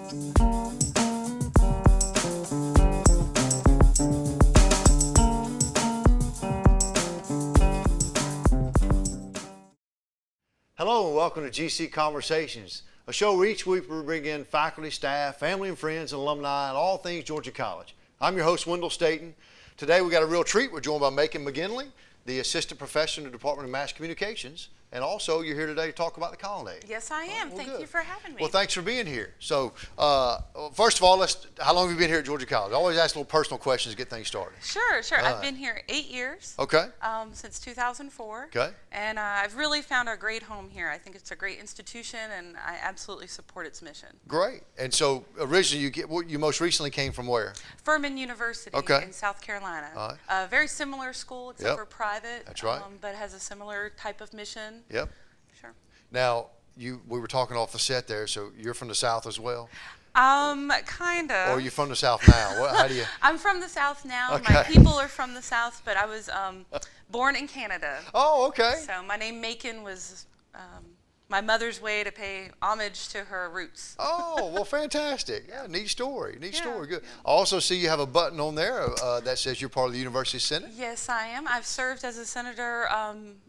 Hello and welcome to GC Conversations, a show where each week we bring in faculty, staff, family and friends, and alumni and all things Georgia College. I'm your host, Wendell Staten. Today we got a real treat. We're joined by Macon McGinley, the Assistant Professor in the Department of Mass Communications. And also, you're here today to talk about the Colonnade. Yes, I am. Well, Thank good. you for having me. Well, thanks for being here. So, first of all, how long have you been here at Georgia College? I always ask little personal questions to get things started. Sure. I've been here 8 years. Okay. Since 2004. Okay. And I've really found a great home here. I think it's a great institution, and I absolutely support its mission. Great. And so, originally, you most recently came from where? Furman University in South Carolina. All right. A very similar school, except for private. That's right. But has a similar type of mission. Yep. Sure. Now, we were talking off the set there, so you're from the South as well? Kind of. Or are you from the South now? How do you? I'm from the South now. Okay. My people are from the South, but I was born in Canada. Oh, okay. So my name Macon was my mother's way to pay homage to her roots. Oh, well, fantastic. Yeah, neat story. Neat story. Good. Yeah. I also see you have a button on there that says you're part of the University Senate. Yes, I am. I've served as a senator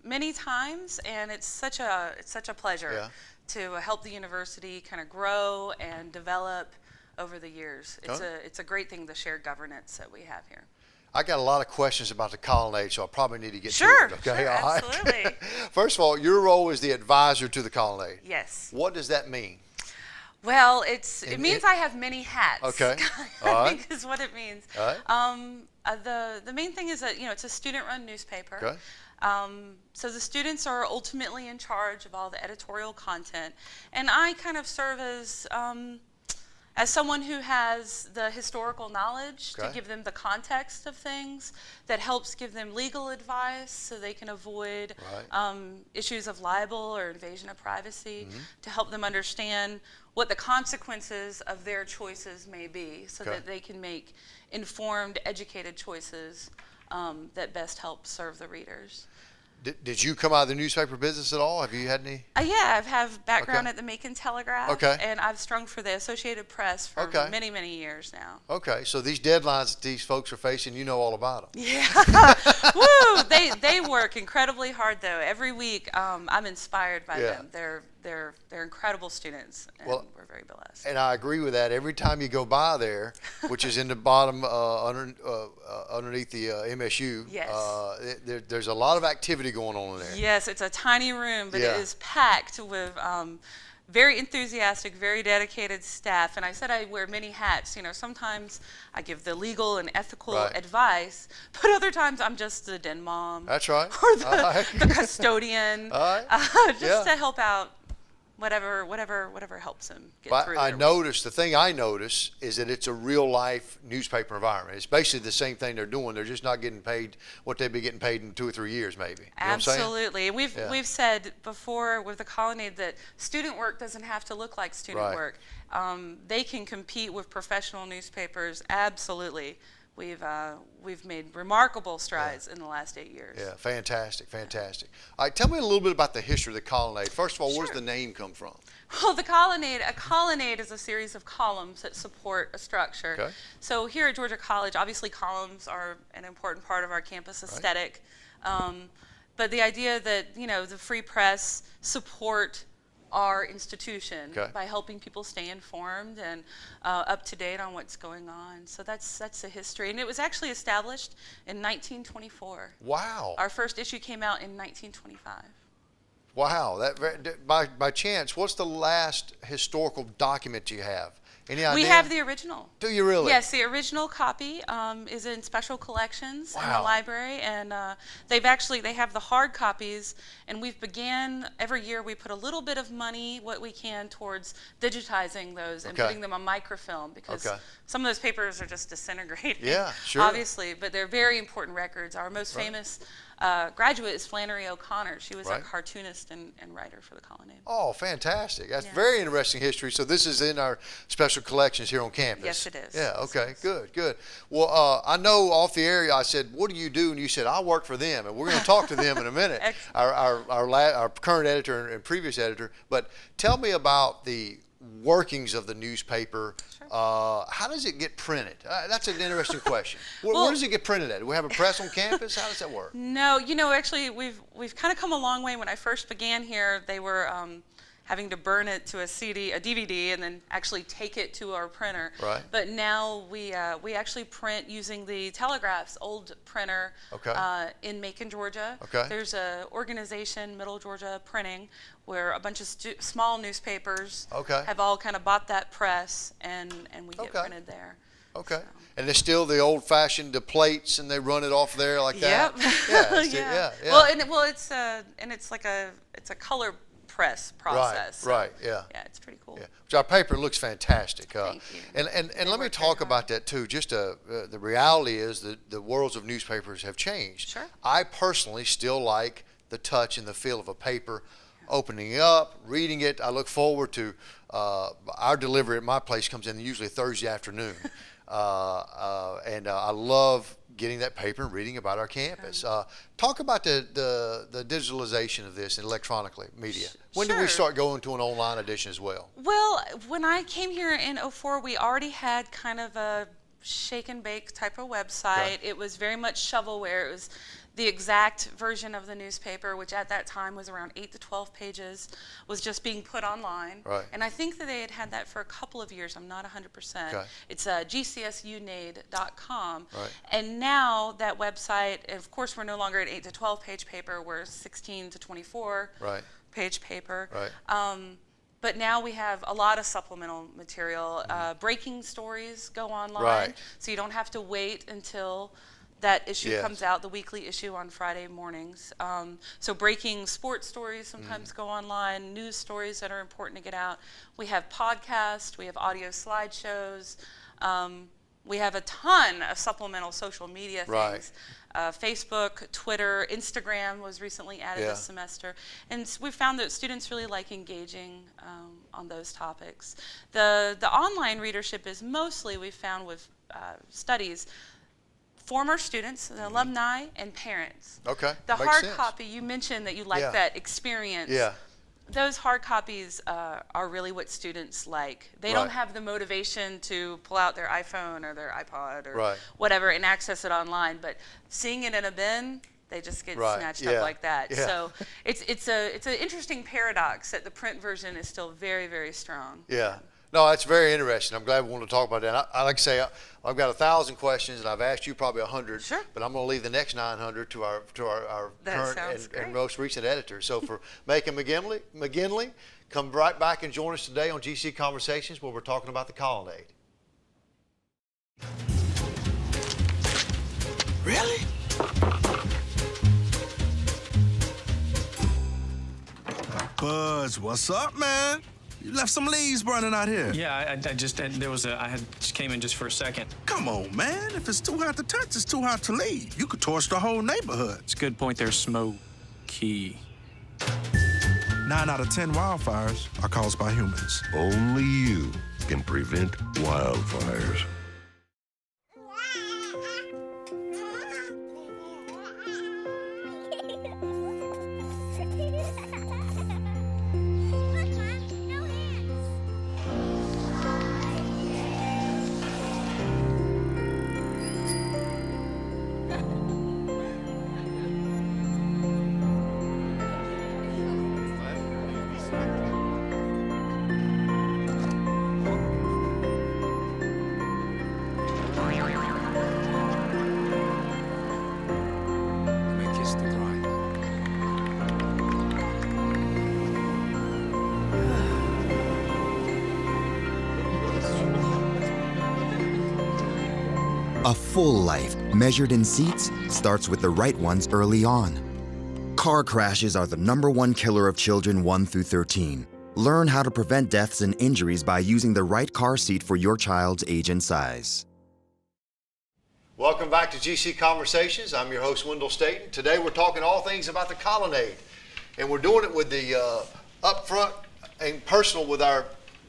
many times, and it's such a pleasure to help the university kind of grow and develop over the years. It's a great thing, the shared governance that we have here. I got a lot of questions about the Colonnade, so I probably need to get to it. Okay, sure, all right. absolutely. First of all, your role is the advisor to the Colonnade. Yes. What does that mean? Well, it means I have many hats. Okay. All right. I think is what it means. All right. The main thing is that it's a student-run newspaper. Okay. So the students are ultimately in charge of all the editorial content, and I kind of serve as someone who has the historical knowledge to give them the context of things, that helps give them legal advice so they can avoid issues of libel or invasion of privacy, to help them understand what the consequences of their choices may be, so that they can make informed, educated choices that best help serve the readers. Did you come out of the newspaper business at all? Have you had any? Yeah, I have background at the Macon Telegraph, and I've strung for the Associated Press for many, many years now. Okay, so these deadlines that these folks are facing, you know all about them. Yeah, woo! They work incredibly hard though. Every week, I'm inspired by them. They're incredible students, and we're very blessed. And I agree with that. Every time you go by there, which is in the bottom underneath the MSU, there's a lot of activity going on in there. Yes, it's a tiny room, but it is packed with very enthusiastic, very dedicated staff. And I said I wear many hats. Sometimes I give the legal and ethical advice, but other times I'm just the den mom. That's right. Or the custodian, just to help out. Whatever helps them get through. The thing I notice is that it's a real life newspaper environment. It's basically the same thing they're doing. They're just not getting paid what they'd be getting paid in 2 or 3 years, maybe. You know Absolutely. We've said before with the Colonnade that student work doesn't have to look like student work. They can compete with professional newspapers. Absolutely. We've made remarkable strides in the last 8 years. Yeah, fantastic. All right, tell me a little bit about the history of the Colonnade. First of all, where does the name come from? Well, a colonnade is a series of columns that support a structure. Okay. So here at Georgia College, obviously columns are an important part of our campus aesthetic. But the idea that, the Free Press support our institution by helping people stay informed and up to date on what's going on. So that's the history. And it was actually established in 1924. Wow. Our first issue came out in 1925. Wow. By chance, what's the last historical document you have? Any idea? We have the original. Do you really? Yes, the original copy is in special collections in the library, and they have the hard copies, and every year we put a little bit of money, what we can, towards digitizing those and putting them on microfilm, because some of those papers are just disintegrating. Yeah, sure. Obviously, but they're very important records. Our most famous graduate is Flannery O'Connor. She was a cartoonist and writer for the Colonnade. Oh, fantastic. That's very interesting history. So this is in our special collections here on campus. Yes, it is. Yeah, okay, good. Well, I know off the air I said, what do you do? And you said, I work for them. And we're going to talk to them in a minute, our current editor and previous editor. But tell me about the workings of the newspaper. Sure. How does it get printed? That's an interesting question. Where does it get printed at? Do we have a press on campus? How does that work? No, actually, we've kind of come a long way. When I first began here, they were having to burn it to a DVD, and then actually take it to our printer. Right. But now we actually print using the Telegraph's old printer. Okay. In Macon, Georgia. Okay. There's a organization, Middle Georgia Printing, where a bunch of small newspapers have all kind of bought that press, and we get printed there. Okay. So. And it's still the old-fashioned plates, and they run it off there like that. Yep. Yeah. It's like a color press process. Right. Yeah. Yeah, it's pretty cool. Yeah. Which our paper looks fantastic. Thank you. And let me talk about that too. Just the reality is that the worlds of newspapers have changed. Sure. I personally still like the touch and the feel of a paper. Opening it up, reading it. I look forward to our delivery at my place comes in usually Thursday afternoon. And I love getting that paper and reading about our campus. Talk about the digitalization of this in electronically media. When did we start going to an online edition as well? Well, when I came here in '04, we already had kind of a shake and bake type of website. Okay. It was very much shovelware. It was the exact version of the newspaper, which at that time was around 8 to 12 pages, was just being put online. Right. And I think that they had that for a couple of years. I'm not 100%. Okay. It's gcsunade.com. Right. And now that website, of course, we're no longer an 8 to 12 page paper. We're 16 to 24 page paper. Right. But now we have a lot of supplemental material. Breaking stories go online, Right. so you don't have to wait until that issue Yes. comes out, the weekly issue on Friday mornings. So breaking sports stories sometimes go online, news stories that are important to get out. We have podcasts, we have audio slideshows. We have a ton of supplemental social media things. Facebook, Twitter, Instagram was recently added this semester. And we found that students really like engaging on those topics. The online readership is mostly, we've found with studies, former students, alumni, and parents. Okay. The Makes hard sense. copy, you mentioned that you like that experience. Yeah. Those hard copies are really what students like. They don't have the motivation to pull out their iPhone or their iPod or whatever and access it online, but seeing it in a bin, they just get snatched up like that. Yeah. So it's an interesting paradox that the print version is still very, very strong. Yeah. No, that's very interesting. I'm glad we wanted to talk about that. I like to say I've got 1,000 questions, and I've asked you probably 100. Sure. But I'm going to leave the next 900 to our That current sounds and great. most recent editor. So for Macon McGinley, come right back and join us today on GC Conversations, where we're talking about the Colonnade. Really? Buzz, what's up, man? You left some leaves burning out here. Yeah, I just came in just for a second. Come on, man. If it's too hot to touch, it's too hot to leave. You could torch the whole neighborhood. It's a good point there, Smokey. 9 out of 10 wildfires are caused by humans. Only you can prevent wildfires. A full life, measured in seats, starts with the right ones early on. Car crashes are the #1 killer of children 1 through 13. Learn how to prevent deaths and injuries by using the right car seat for your child's age and size. Welcome back to GC Conversations. I'm your host, Wendell Staten. Today we're talking all things about the Colonnade. And we're doing it with the upfront and personal with our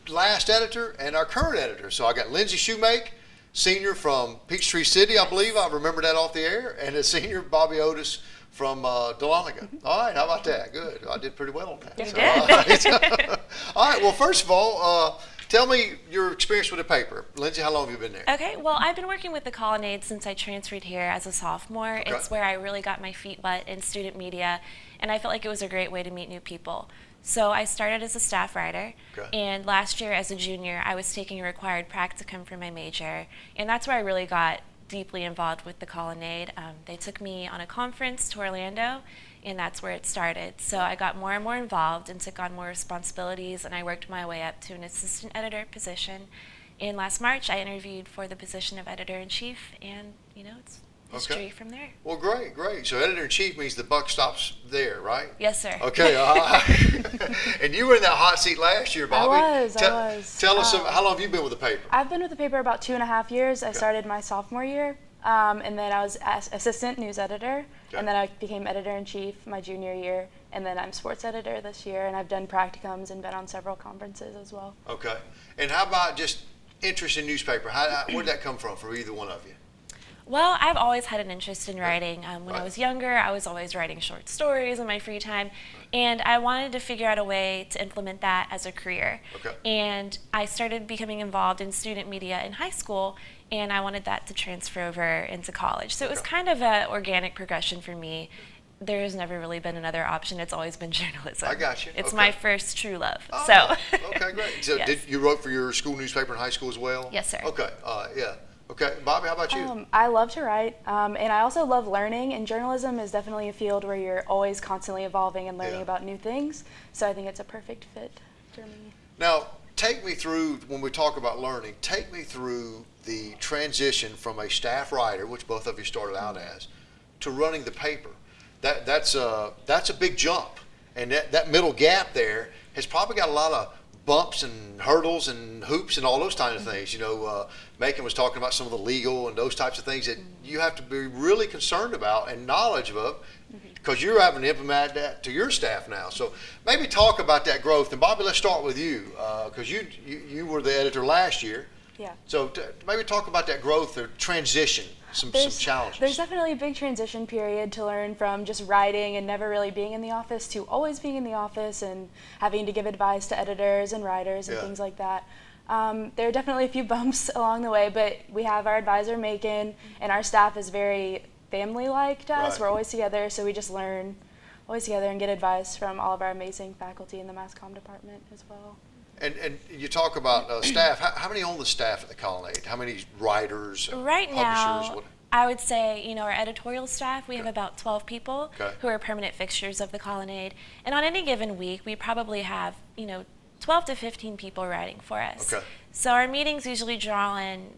last editor and our current editor. So I got Lindsay Shoemake, senior from Peachtree City, I believe. I remember that off the air. And a senior, Bobby Otis, from Dahlonega. All right, how about that? Good. I did pretty well on that. You So, did. all right. All right, well, first of all, Tell me your experience with the paper. Lindsay, how long have you been there? Okay, well, I've been working with the Colonnade since I transferred here as a sophomore. Okay. It's where I really got my feet wet in student media, and I felt like it was a great way to meet new people. So I started as a staff writer, Okay. and last year as a junior, I was taking a required practicum for my major, and that's where I really got deeply involved with the Colonnade. They took me on a conference to Orlando, and that's where it started. So I got more and more involved and took on more responsibilities, and I worked my way up to an assistant editor position. And last March, I interviewed for the position of editor-in-chief, and it's history from there. Well, great, great. So editor-in-chief means the buck stops there, right? Yes, sir. Okay. And you were in that hot seat last year, Bobby. I was. Tell us, how long have you been with the paper? I've been with the paper about 2.5 years. I started my sophomore year, and then I was assistant news editor, and then I became editor-in-chief my junior year, and then I'm sports editor this year, and I've done practicums and been on several conferences as well. Okay. And how about just interest in newspaper? Where did that come from for either one of you? Well, I've always had an interest in writing. When Right. I was younger, I was always writing short stories in my free time, and I wanted to figure out a way to implement that as a career. Okay. And I started becoming involved in student media in high school, and I wanted that to transfer over into college. So it was Okay. kind of an organic progression for me. There has never really been another option. It's always been journalism. I got you. It's Okay. my first true love. Oh, So. okay, great. So Yes. did you wrote for your school newspaper in high school as well? Yes, sir. Okay. Yeah. Okay. Bobby, how about you? I love to write, and I also love learning, and journalism is definitely a field where you're always constantly evolving and learning Yeah. about new things, so I think it's a perfect fit for me. Now, take me through, when we talk about learning, take me through the transition from a staff writer, which both of you started out as, to running the paper. That's a big jump, and that middle gap there has probably got a lot of bumps and hurdles and hoops and all those kinds of things. Macon was talking about some of the legal and those types of things that you have to be really concerned about and knowledge of, because you're having to implement that to your staff now. So maybe talk about that growth. And Bobby, let's start with you, because you were the editor last year. Yeah. So maybe talk about that growth or transition, some challenges. There's definitely a big transition period to learn from just writing and never really being in the office to always being in the office and having to give advice to editors and writers and Yeah. things like that. There are definitely a few bumps along the way, but we have our advisor Macon, and our staff is very family-like to us. Right. We're always together, so we just learn always together and get advice from all of our amazing faculty in the mass comm department as well. And you talk about staff. How many on the staff at the Colonnade? How many writers, Right publishers? now, I would say, our editorial staff, we have about 12 people Okay. who are permanent fixtures of the Colonnade. And on any given week, we probably have, 12 to 15 people writing for us. Okay. So our meetings usually draw in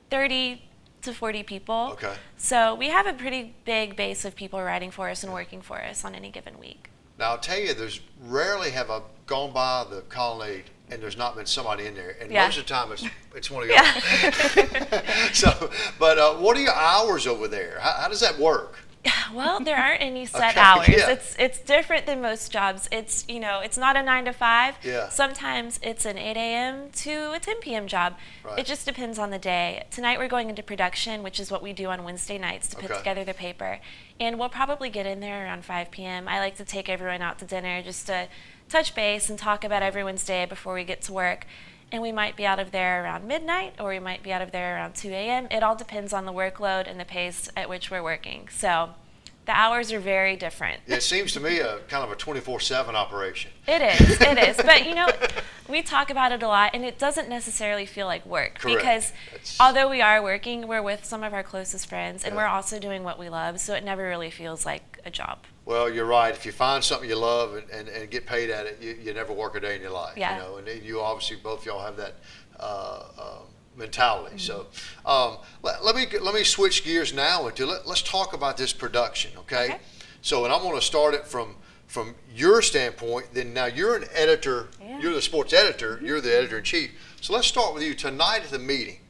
30 to 40 people. Okay. So we have a pretty big base of people writing for us and working for us on any given week. Now, I'll tell you, there's rarely have I gone by the Colonnade and there's not been somebody in there. And Yeah. most of the time, it's one of y'all. So, but what are your hours over there? How does that work? Well, there aren't any set Okay, hours. yeah. It's different than most jobs. It's it's not a 9 to 5. Yeah. Sometimes it's an 8 a.m. to a 10 p.m. job. Right. It just depends on the day. Tonight we're going into production, which is what we do on Wednesday nights to put Okay. together the paper. And we'll probably get in there around 5 p.m. I like to take everyone out to dinner just to touch base and talk about everyone's day before we get to work. And we might be out of there around midnight, or we might be out of there around 2 a.m. It all depends on the workload and the pace at which we're working. So the hours are very different. It seems to me a kind of a 24/7 operation. It is. But we talk about it a lot, and it doesn't necessarily feel like work. Correct. Because although we are working, we're with some of our closest friends, and Yeah. we're also doing what we love, so it never really feels like a job. Well, you're right. If you find something you love and get paid at it, you never work a day in your life. Yeah. And you obviously, both y'all have that mentality. So let me switch gears now into let's talk about this production, okay? Okay. So, and I'm going to start it from your standpoint. Then now you're an editor. Yeah. You're the sports editor. You're the editor in chief. So let's start with you tonight at the meeting,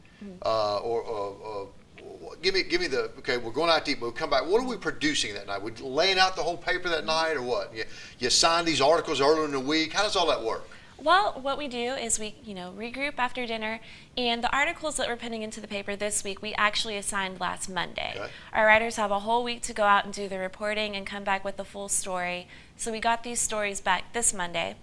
Give me the, okay, we're going out to eat, but we'll come back. What are we producing that night? We laying out the whole paper that night, or what? You sign these articles earlier in the week. How does all that work? Well, what we do is we, regroup after dinner, and the articles that we're putting into the paper this week, we actually assigned last Monday. Okay. Our writers have a whole week to go out and do the reporting and come back with the full story. So we got these stories back this Monday.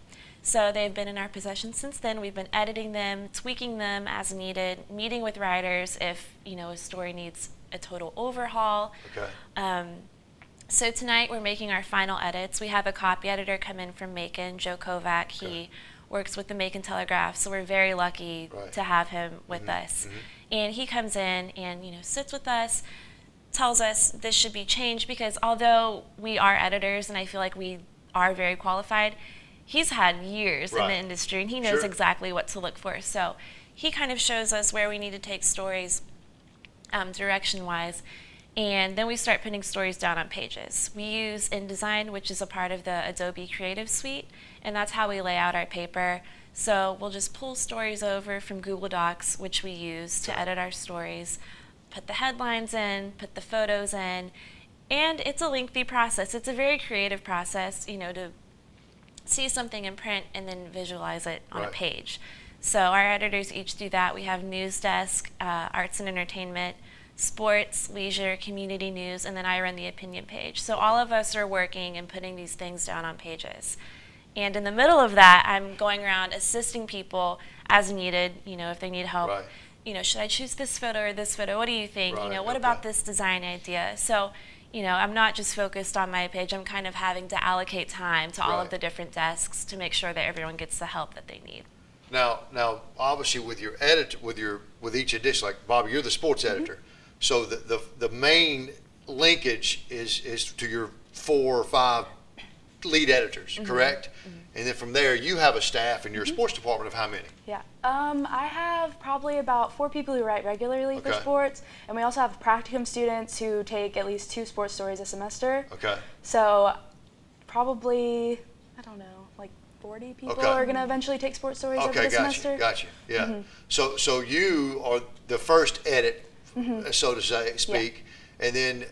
So they've been in our possession since then. We've been editing them, tweaking them as needed, meeting with writers if a story needs a total overhaul. Okay. So tonight we're making our final edits. We have a copy editor come in from Macon, Joe Kovac. He works with the Macon Telegraph, so we're very lucky to have him with us. And he comes in and sits with us, tells us this should be changed, because although we are editors and I feel like we are very qualified, he's had years in the industry and he knows exactly what to look for. So he kind of shows us where we need to take stories direction-wise. And then we start putting stories down on pages. We use InDesign, which is a part of the Adobe Creative Suite, and that's how we lay out our paper. So we'll just pull stories over from Google Docs, which we use to edit our stories, put the headlines in, put the photos in, and it's a lengthy process. It's a very creative process, to see something in print and then visualize it on a page. So our editors each do that. We have news desk, arts and entertainment, sports, leisure, community news, and then I run the opinion page. So all of us are working and putting these things down on pages. And in the middle of that, I'm going around assisting people as needed, if they need help. Should I choose this photo or this photo? What do you think? What about this design idea? So, I'm not just focused on my page. I'm kind of having to allocate time to all of the different desks to make sure that everyone gets the help that they need. Now, obviously, with your edit, with each edition, like Bobby, you're the sports editor. So the main linkage is to your 4 or 5 lead editors, correct? And then from there, you have a staff in your sports department of how many? Yeah, I have probably about 4 people who write regularly for sports, and we also have practicum students who take at least 2 sports stories a semester. Okay. So probably, I don't know, like 40 people are going to eventually take sports stories over the semester. Gotcha. Yeah. So you are the first edit, so to speak, and then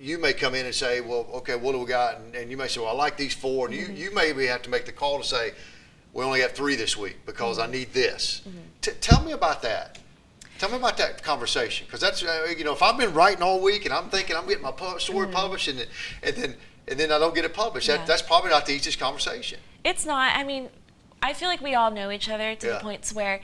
you may come in and say, well, okay, what do we got? And you may say, well, I like these 4, and you maybe have to make the call to say, we only have 3 this week because I need this. Tell me about that. Tell me about that conversation, because that's if I've been writing all week and I'm thinking I'm getting my story published and then I don't get it published, that's probably not the easiest conversation. It's not. I mean, I feel like we all know each other to the points where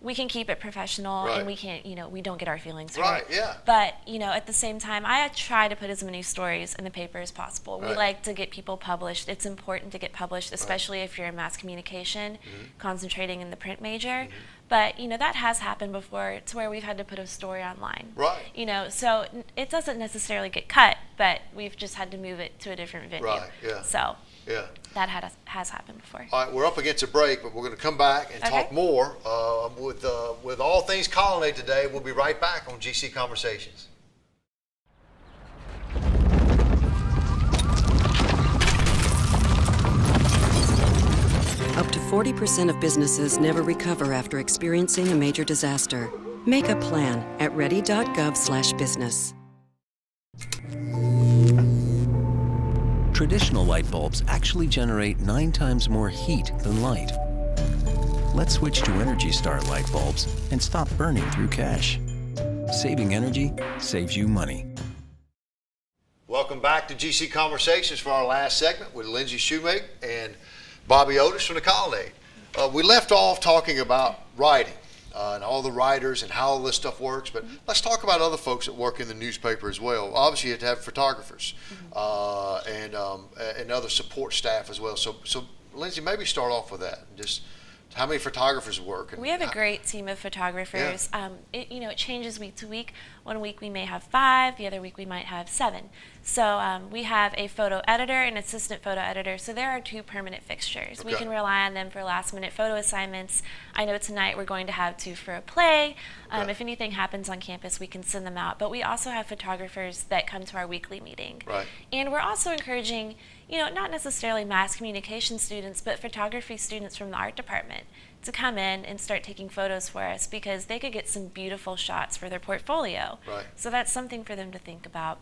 we can keep it professional and we can't, we don't get our feelings hurt. But, at the same time, I try to put as many stories in the paper as possible. We like to get people published. It's important to get published, especially if you're in mass communication, concentrating in the print major. But, that has happened before to where we've had to put a story online. So it doesn't necessarily get cut, but we've just had to move it to a different venue. So that has happened before. All right, we're up against a break, but we're going to come back and talk more with all things Colonnade today. We'll be right back on GC Conversations. Up to 40% of businesses never recover after experiencing a major disaster. Make a plan at ready.gov/business. Traditional light bulbs actually generate 9 times more heat than light. Let's switch to Energy Star light bulbs and stop burning through cash. Saving energy saves you money. Welcome back to GC Conversations for our last segment with Lindsay Shoemake and Bobby Otis from the Colonnade. We left off talking about writing and all the writers and how all this stuff works, but let's talk about other folks that work in the newspaper as well. Obviously, you have to have photographers and other support staff as well. So Lindsay, maybe start off with that. Just how many photographers work? We have a great team of photographers. It changes week to week. One week we may have 5, the other week we might have 7. So we have a photo editor and assistant photo editor. So there are 2 permanent fixtures. We can rely on them for last-minute photo assignments. I know tonight we're going to have 2 for a play. If anything happens on campus, we can send them out. But we also have photographers that come to our weekly meeting. And we're also encouraging, not necessarily mass communication students, but photography students from the art department to come in and start taking photos for us, because they could get some beautiful shots for their portfolio. So that's something for them to think about.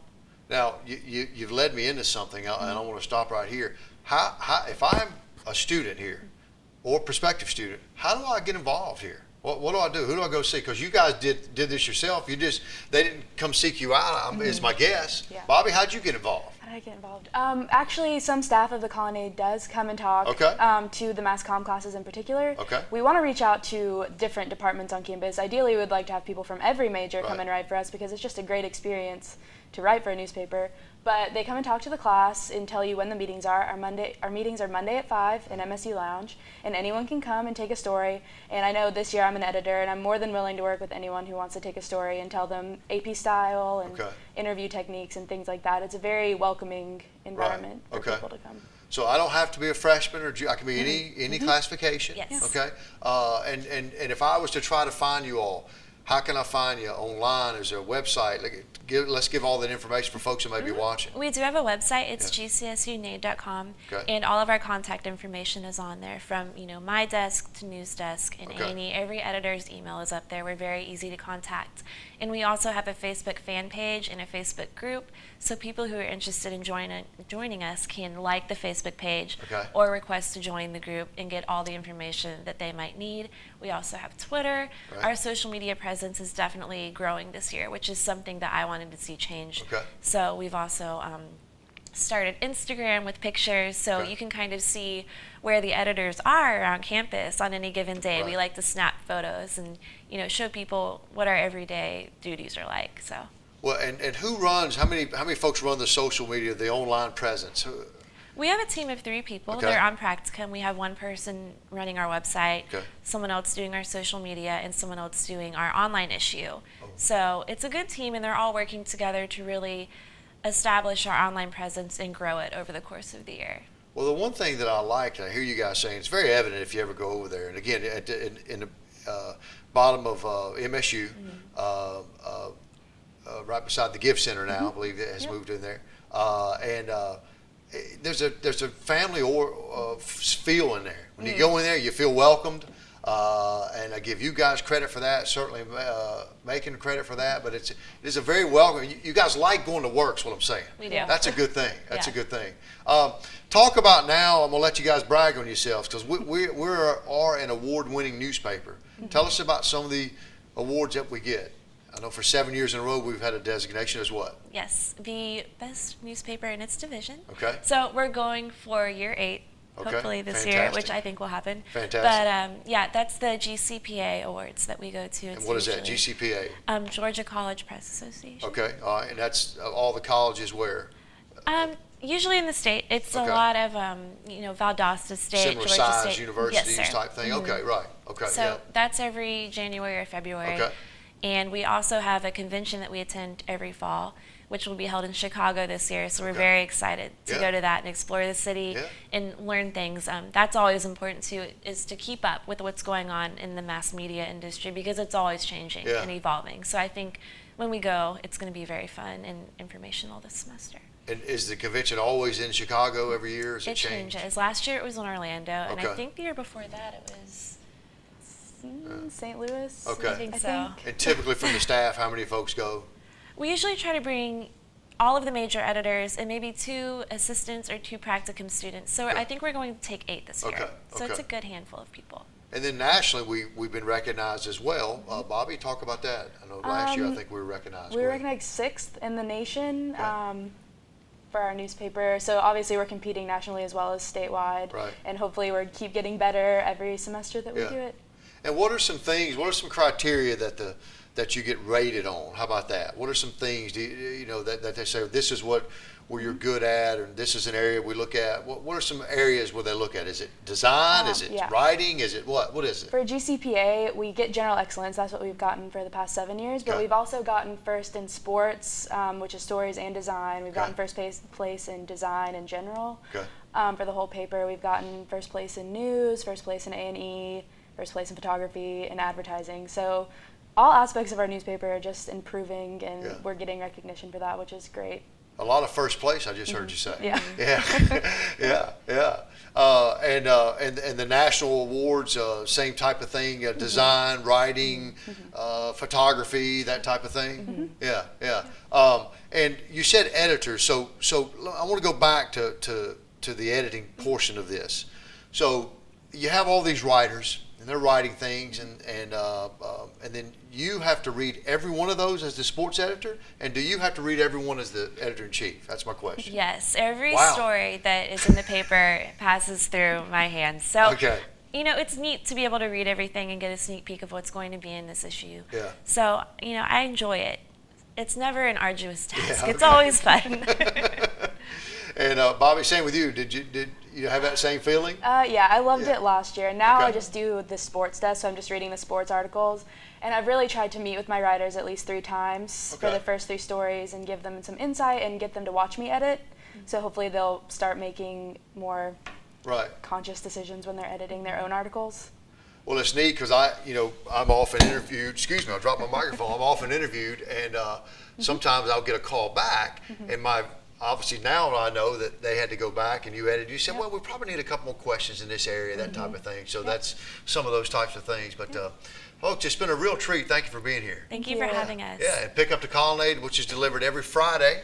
Now, you've led me into something, and I want to stop right here. How if I'm a student here or prospective student, how do I get involved here? What do I do? Who do I go see? Because you guys did this yourself. They didn't come seek you out, is my guess. Yeah. Bobby, how'd you get involved? How did I get involved? Actually, some staff of the Colonnade does come and talk to the mass comm classes in particular. Okay. We want to reach out to different departments on campus. Ideally, we would like to have people from every major come and write for us because it's just a great experience to write for a newspaper. But they come and talk to the class and tell you when the meetings are. Our meetings are Monday at 5 in MSU Lounge, and anyone can come and take a story. And I know this year I'm an editor, and I'm more than willing to work with anyone who wants to take a story and tell them AP style and interview techniques and things like that. It's a very welcoming environment for people to come. So I don't have to be a freshman, or I can be any classification. Yes. Okay. And if I was to try to find you all, how can I find you online? Is there a website? Let's give all that information for folks who may be watching. We do have a website. It's gcsunade.com, and all of our contact information is on there, from my desk to news desk and A&E. Every editor's email is up there. We're very easy to contact, and we also have a Facebook fan page and a Facebook group, so people who are interested in joining us can like the Facebook page or request to join the group and get all the information that they might need. We also have Twitter. Our social media presence is definitely growing this year, which is something that I wanted to see change. So we've also started Instagram with pictures, so you can kind of see where the editors are around campus on any given day. We like to snap photos and show people what our everyday duties are like. So. Well, and who runs? How many folks run the social media, the online presence? We have a team of 3 people. They're on practicum. We have one person running our website, someone else doing our social media, and someone else doing our online issue. So it's a good team, and they're all working together to really establish our online presence and grow it over the course of the year. Well, the one thing that I like, and I hear you guys saying, it's very evident if you ever go over there, and again, in the bottom of MSU, right beside the Gift Center now, I believe it has moved in there, there's a family feel in there. When you go in there, you feel welcomed, and I give you guys credit for that. Certainly, making credit for that. But it is a very welcome. You guys like going to work. Is what I'm saying. We do. That's a good thing. That's a good thing. Talk about now. I'm gonna let you guys brag on yourselves because we are an award-winning newspaper. Tell us about some of the awards that we get. I know for 7 years in a row we've had a designation as what? Yes, the best newspaper in its division. Okay. So we're going for year 8, hopefully this year, which I think will happen. Fantastic. But yeah, that's the GCPA awards that we go to. And what is that, GCPA? Georgia College Press Association. Okay, all right, and that's all the colleges where? Usually in the state. It's a lot of, Valdosta State, Similar Georgia size State. universities Yes, sir. type thing. Okay, right. Okay. So that's every January or February. Okay. And we also have a convention that we attend every fall, which will be held in Chicago this year. So we're very excited to go to that and explore the city and learn things. That's always important too, is to keep up with what's going on in the mass media industry because it's always changing and evolving. So I think when we go, it's going to be very fun and informational this semester. And is the convention always in Chicago every year? Is it changed? Changes. Last year it was in Orlando, and I think the year before that it was St. Louis. Okay. I think so. And typically from the staff, how many folks go? We usually try to bring all of the major editors and maybe 2 assistants or 2 practicum students. So I think we're going to take 8 this year. So it's a good handful of people. And then nationally, we've been recognized as well. Bobby, talk about that. I know last year I think we were recognized. We were recognized 6th in the nation for our newspaper. So obviously we're competing nationally as well as statewide. Right. And hopefully we keep getting better every semester that we do it. And what are some things? What are some criteria that you get rated on? How about that? What are some things that they say this is where you're good at, or this is an area we look at? What are some areas where they look at? Is it design? Is it writing? Is it what? What is it? For GCPA, we get general excellence. That's what we've gotten for the past 7 years. But we've also gotten first in sports, which is stories and design. We've gotten first place in design in general. For the whole paper, we've gotten first place in news, first place in A&E, first place in photography and advertising. So all aspects of our newspaper are just improving, and we're getting recognition for that, which is great. A lot of first place, I just heard you say. Yeah. And the national awards, same type of thing, design, writing, photography, that type of thing. And you said editors, so I want to go back to the editing portion of this. So you have all these writers, and they're writing things, and then you have to read every one of those as the sports editor, and do you have to read every one as the editor-in-chief? That's my question. Yes, every Wow. story that is in the paper passes through my hands. So, Okay. you know, it's neat to be able to read everything and get a sneak peek of what's going to be in this issue. Yeah. So, you know, I enjoy it. It's never an arduous task. Yeah, It's okay. always fun. And Bobby, same with you. Did you have that same feeling? Yeah, I loved Yeah. it last year. Now Okay. I just do the sports desk, so I'm just reading the sports articles. And I've really tried to meet with my writers at least 3 times for Okay. the first 3 stories and give them some insight and get them to watch me edit. So hopefully they'll start making more Right. conscious decisions when they're editing their own articles. Well, it's neat because I'm often interviewed. Excuse me, I dropped my microphone. I'm often interviewed, and sometimes I'll get a call back, and obviously now I know that they had to go back and you edited. You said, well, we probably need a couple more questions in this area, that type of thing. So that's some of those types of things. But folks, it's been a real treat. Thank you for being here. Thank you for having us. Yeah, and pick up the Colonnade, which is delivered every Friday,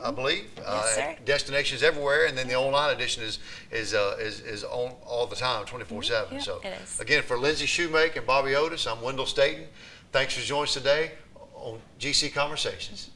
I believe. Yes, sir. At destinations everywhere, and then the online edition is on all the time, 24/7. So it is. again, for Lindsay Shoemake and Bobby Otis, I'm Wendell Staten. Thanks for joining us today on GC Conversations.